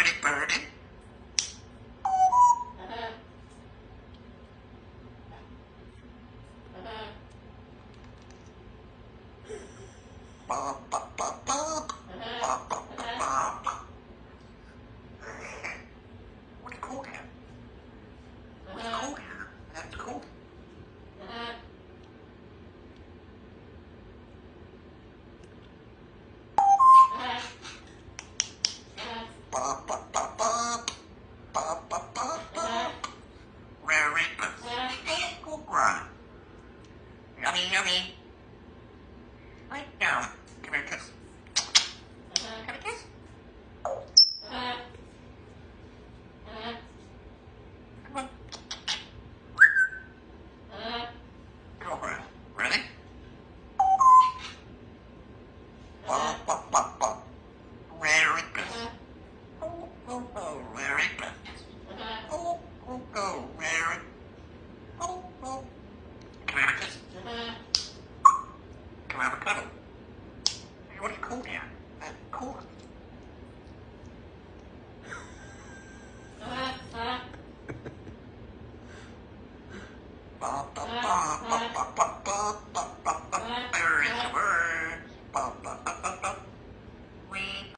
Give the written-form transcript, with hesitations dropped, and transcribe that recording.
birdie, birdie. Bop, bop, bop, bop. Bop, bop, bop, bop. What do you call that? What's it called? That's cool. Bop, bop, bop, bop. Bop, bop, bop, bop. Rare rapist. Go grunt. Yummy, yummy. Right down. Give me a kiss. Have a kiss. Come on. Girlfriend. Ready? Bop, bop, bop, bop. Rare rapist. Oh, oh, oh, rare rapist. Oh, oh, oh, rare. Oh, oh. Can I have a kiss? Can I have a cuddle? Hey, what do you call that? That's cool. Bop, bop, bop, bop, bop, bop.